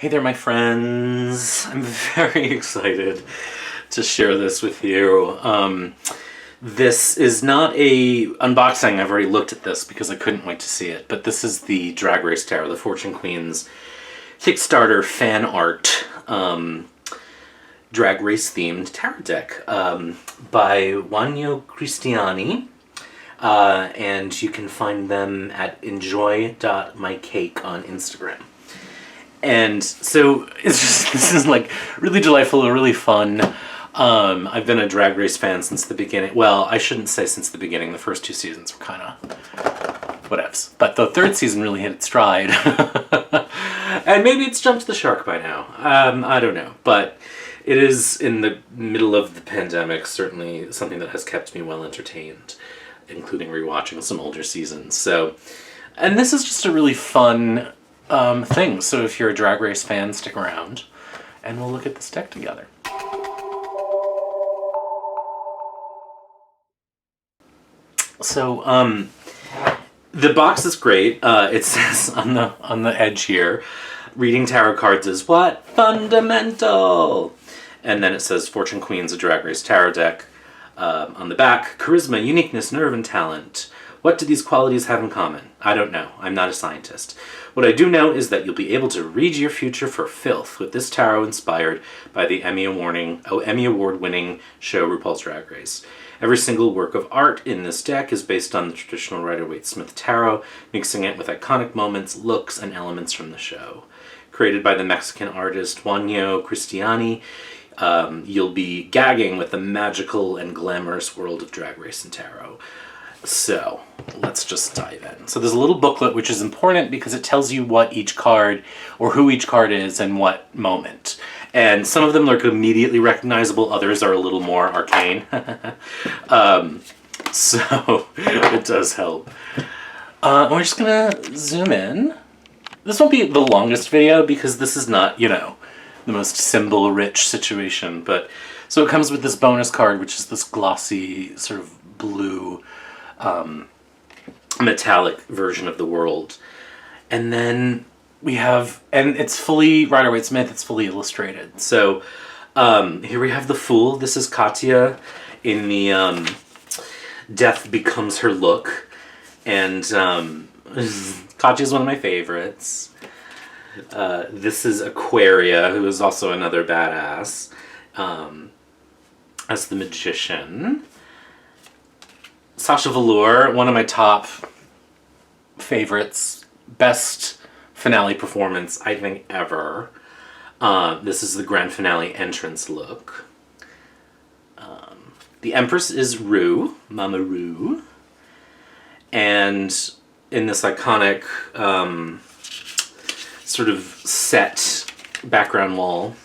Hey there, my friends. I'm very excited to share this with you. This is not a unboxing. I've already looked at this because I couldn't wait to see it. But this is the Drag Race Tarot, the Fortune Queens Kickstarter fan art drag race themed tarot deck by Wanyo Cristiani. And you can find them at enjoy.mycake on Instagram. And so it's just, this is like really delightful and really fun. I've been a Drag Race fan since the beginning. Well, I shouldn't say since the beginning. The first two seasons were kind of whatevs. But the third season really hit its stride. And maybe it's jumped the shark by now. I don't know. But it is, in the middle of the pandemic, certainly something that has kept me well entertained, including rewatching some older seasons. So, and this is just a really fun thing. So if you're a Drag Race fan, stick around and we'll look at this deck together. So the box is great. It says on the edge here, reading tarot cards is what? Fundamental. And then it says Fortune Queens, a Drag Race tarot deck. On the back, charisma, uniqueness, nerve, and talent. What do these qualities have in common? I don't know. I'm not a scientist. What I do know is that you'll be able to read your future for filth with this tarot inspired by the Emmy Award-winning show RuPaul's Drag Race. Every single work of art in this deck is based on the traditional Rider-Waite-Smith tarot, mixing it with iconic moments, looks, and elements from the show. Created by the Mexican artist Wanyo Cristiani, you'll be gagging with the magical and glamorous world of Drag Race and tarot. So, let's just dive in. So there's a little booklet, which is important because it tells you what each card, or who each card is and what moment. And some of them are immediately recognizable, others are a little more arcane. So, it does help. We're just gonna zoom in. This won't be the longest video because this is not, the most symbol-rich situation. But so it comes with this bonus card, which is this glossy, sort of blue, metallic version of the world. And then we have, and it's fully Rider-Waite-Smith, it's fully illustrated. So here we have the Fool. This is Katya in the Death Becomes Her look. And Katya's one of my favorites. This is Aquaria, who is also another badass, as the Magician. Sasha Velour, one of my top favorites, best finale performance, I think, ever. This is the grand finale entrance look. The Empress is Rue, Mama Rue. And in this iconic sort of set background wall,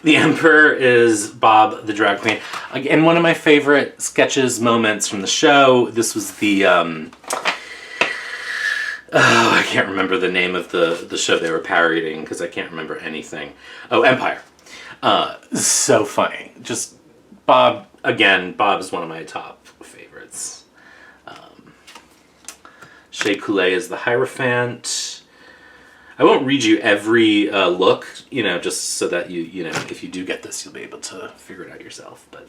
the Emperor is Bob the Drag Queen. Again, one of my favorite sketches, moments from the show. This was the, I can't remember the name of the show they were parodying because I can't remember anything. Oh, Empire. So funny. Just Bob, again, Bob is one of my top favorites. Shea Coulee is the Hierophant. I won't read you every look, just so that you if you do get this, you'll be able to figure it out yourself. But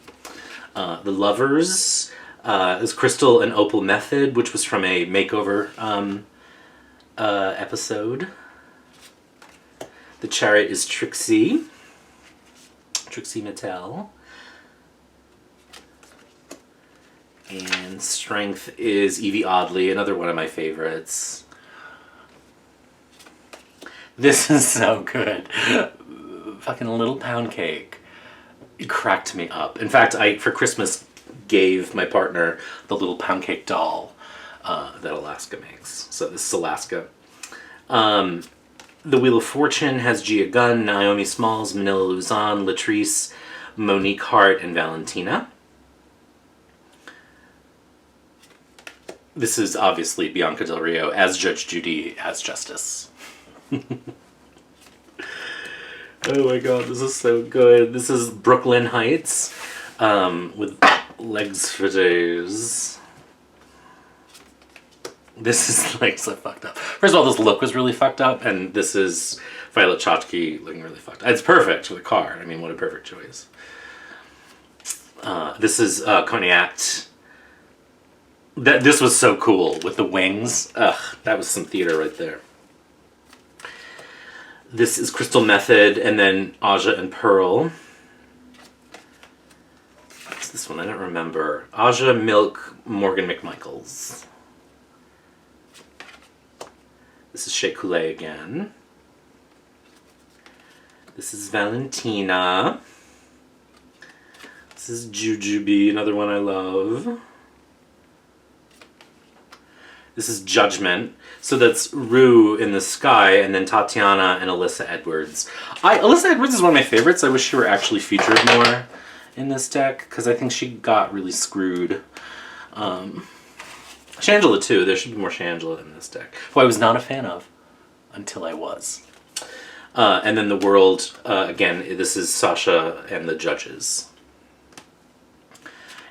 the Lovers is Crystal and Opal Method, which was from a makeover episode. The Chariot is Trixie Mattel. And Strength is Evie Oddly, another one of my favorites. This is so good. Fucking Little Pound Cake. It cracked me up. In fact, I, for Christmas, gave my partner the Little Pound Cake doll that Alaska makes. So this is Alaska. The Wheel of Fortune has Gia Gunn, Naomi Smalls, Manila Luzon, Latrice, Monique Hart, and Valentina. This is obviously Bianca Del Rio as Judge Judy as Justice. Oh my god, this is so good. This is Brooklyn Heights with legs for days. This is like so fucked up. First of all, this look was really fucked up, and this is Violet Chachki looking really fucked up. It's perfect for the card. I mean, what a perfect choice. This is Cognac. This was so cool with the wings. Ugh, that was some theater right there. This is Crystal Method, and then Aja and Pearl. What's this one? I don't remember. Aja, Milk, Morgan McMichaels. This is Shea Coulee again. This is Valentina. This is Jujubee, another one I love. This is Judgment. So that's Rue in the Sky, and then Tatiana and Alyssa Edwards. Alyssa Edwards is one of my favorites. I wish she were actually featured more in this deck, because I think she got really screwed. Shangela too. There should be more Shangela in this deck, who I was not a fan of until I was. And then the World, again, this is Sasha and the Judges.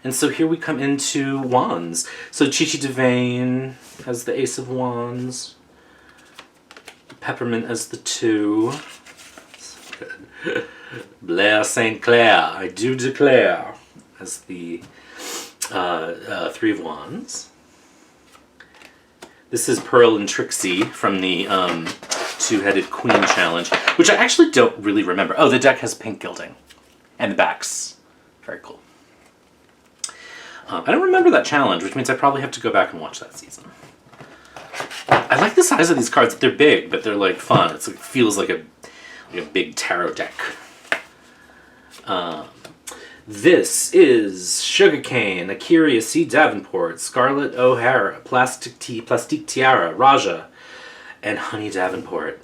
And so here we come into Wands. So Chi-Chi Devane has the Ace of Wands. Peppermint as the 2. So good. Blair St. Clair, I do declare, as the 3 of Wands. This is Pearl and Trixie from the Two-Headed Queen Challenge, which I actually don't really remember. Oh, the deck has pink gilding. And the backs. Very cool. I don't remember that challenge, which means I probably have to go back and watch that season. I like the size of these cards. They're big, but they're like fun. It feels like a big tarot deck. This is Sugarcane, Akira C. Davenport, Scarlett O'Hara, Plastique Tiara, Raja, and Honey Davenport.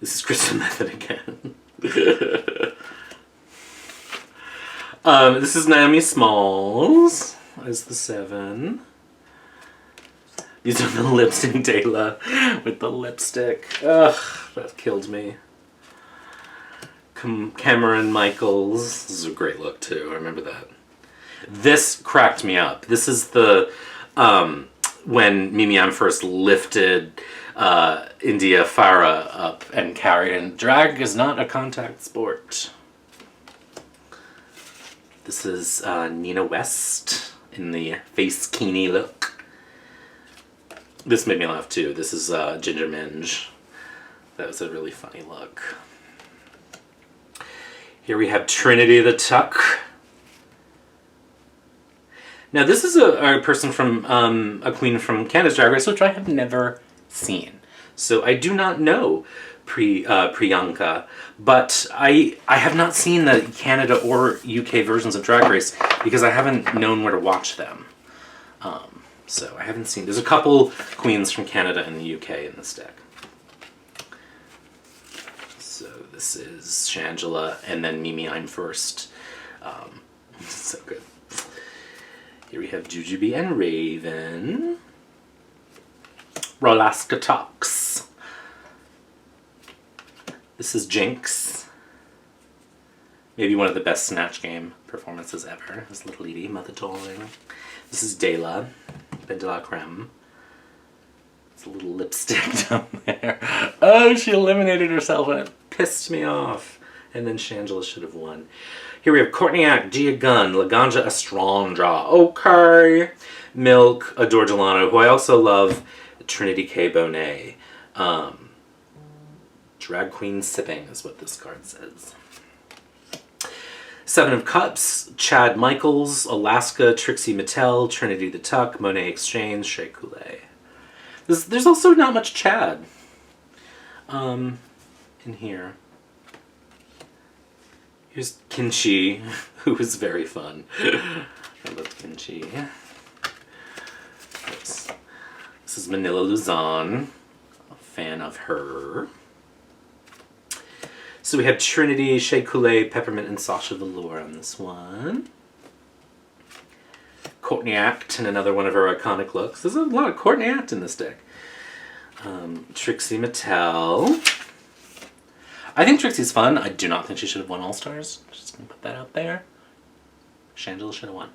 This is Crystal Method again. This is Naomi Smalls as the 7. These are the lipstick Dayla with the lipstick. Ugh, that killed me. Cameron Michaels. This is a great look too. I remember that. This cracked me up. This is the when Mimi Am first lifted India Farah up and carried. And drag is not a contact sport. This is Nina West in the face kini look. This made me laugh too. This is Ginger Minge. That was a really funny look. Here we have Trinity the Tuck. Now this is a person from, a queen from Canada's Drag Race, which I have never seen. So I do not know Priyanka, but I have not seen the Canada or UK versions of Drag Race because I haven't known where to watch them. So I haven't seen, there's a couple queens from Canada and the UK in this deck. So this is Shangela, and then Mimi I'm First. So good. Here we have Jujubee and Raven. Rolaska Talks. This is Jinx. Maybe one of the best Snatch Game performances ever. This little lady, Mother Darling. This is Dayla, Ben de la Creme. It's a little lipstick down there. Oh, she eliminated herself and it pissed me off. And then Shangela should have won. Here we have Courtney Gia Gunn, Laganja Estranja. Okay. Milk, Adore Delano, who I also love, Trinity K. Bonet. Drag Queen Sipping is what this card says. 7 of Cups, Chad Michaels, Alaska, Trixie Mattel, Trinity the Tuck, Monet Exchange, Shea Coulee. There's also not much Chad in here. Here's Kinchi, who is very fun. I love Kinchi. Oops. This is Manila Luzon, a fan of her. So we have Trinity, Shea Coulee, Peppermint, and Sasha Velour on this one. Courtney Act in another one of her iconic looks. There's a lot of Courtney Act in this deck. Trixie Mattel. I think Trixie's fun. I do not think she should have won All-Stars. Just gonna put that out there. Shangela should have won.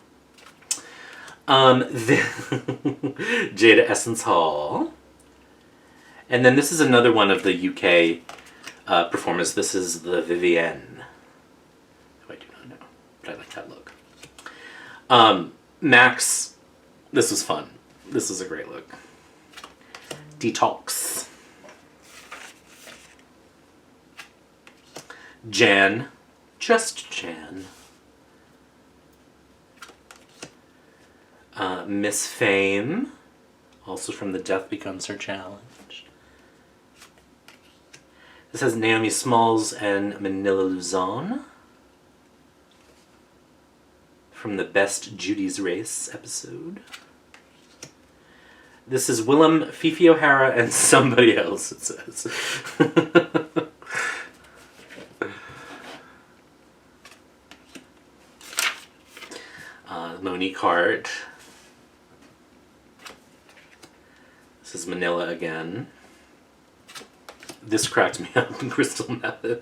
Jada Essence Hall. And then this is another one of the UK performers. This is the Vivienne, who I do not know, but I like that look. Max, this was fun. This was a great look. Detox. Jan, just Jan. Miss Fame, also from the Death Becomes Her Challenge. This has Naomi Smalls and Manila Luzon from the Best Judy's Race episode. This is Willem, Fifi O'Hara, and somebody else, it says. Monique Hart. This is Manila again. This cracked me up. Crystal Method.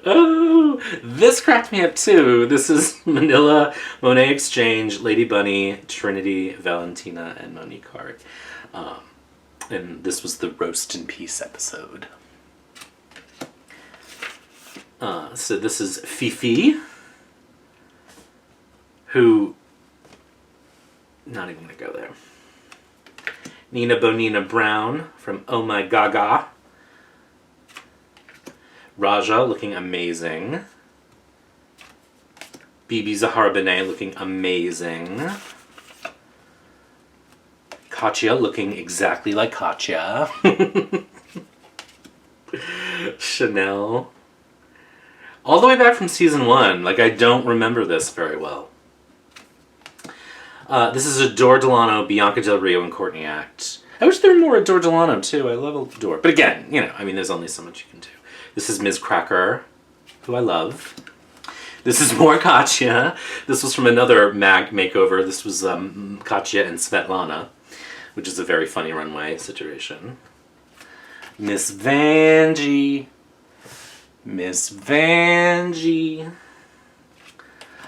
Oh, this cracked me up too. This is Manila, Monet Exchange, Lady Bunny, Trinity, Valentina, and Monique Hart. And this was the Roast in Peace episode. So this is Fifi, who... Not even gonna go there. Nina Bonina Brown from Oh My Gaga. Raja looking amazing. Bibi Zahara Benet looking amazing. Katya looking exactly like Katya. Chanel. All the way back from season 1. Like, I don't remember this very well. This is Adore Delano, Bianca Del Rio, and Courtney Act. I wish there were more Adore Delano, too. I love Adore. But again, you know, I mean, there's only so much you can do. This is Ms. Cracker, who I love. This is more Katya. This was from another mag makeover. This was Katya and Svetlana, which is a very funny runway situation. Miss Vanjie. Miss Vanjie.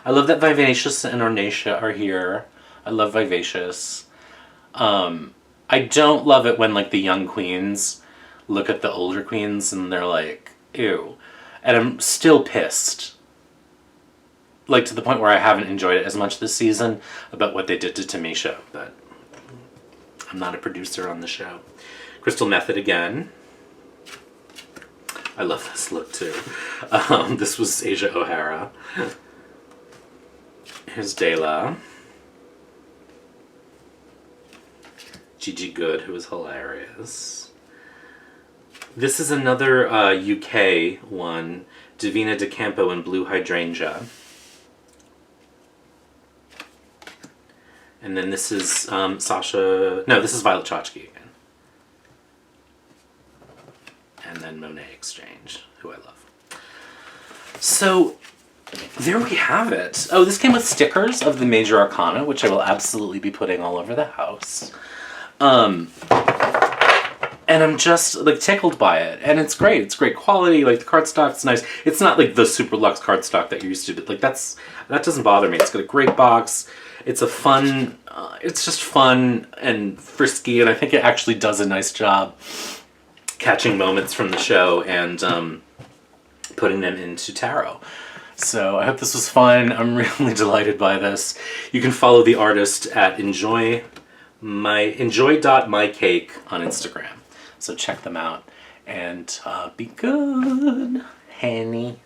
I love that Vivacious and Ornacia are here. I love Vivacious. I don't love it when, like, the young queens look at the older queens and they're like, ew. And I'm still pissed. Like, to the point where I haven't enjoyed it as much this season about what they did to Tamisha. But I'm not a producer on the show. Crystal Method again. I love this look, too. This was Asia O'Hara. Here's Dela. Gigi Good, who is hilarious. This is another UK one. Davina De Campo in Blue Hydrangea. And then this is Sasha... No, this is Violet Chachki again. And then Monet Exchange, who I love. So... there we have it. Oh, this came with stickers of the Major Arcana, which I will absolutely be putting all over the house. And I'm just, like, tickled by it. And it's great. It's great quality. Like, the cardstock's nice. It's not, like, the super luxe cardstock that you're used to, but, like, that doesn't bother me. It's got a great box. It's a fun, it's just fun and frisky, and I think it actually does a nice job catching moments from the show and putting them into tarot. So I hope this was fun. I'm really delighted by this. You can follow the artist at enjoy.mycake on Instagram. So check them out and be good, Henny.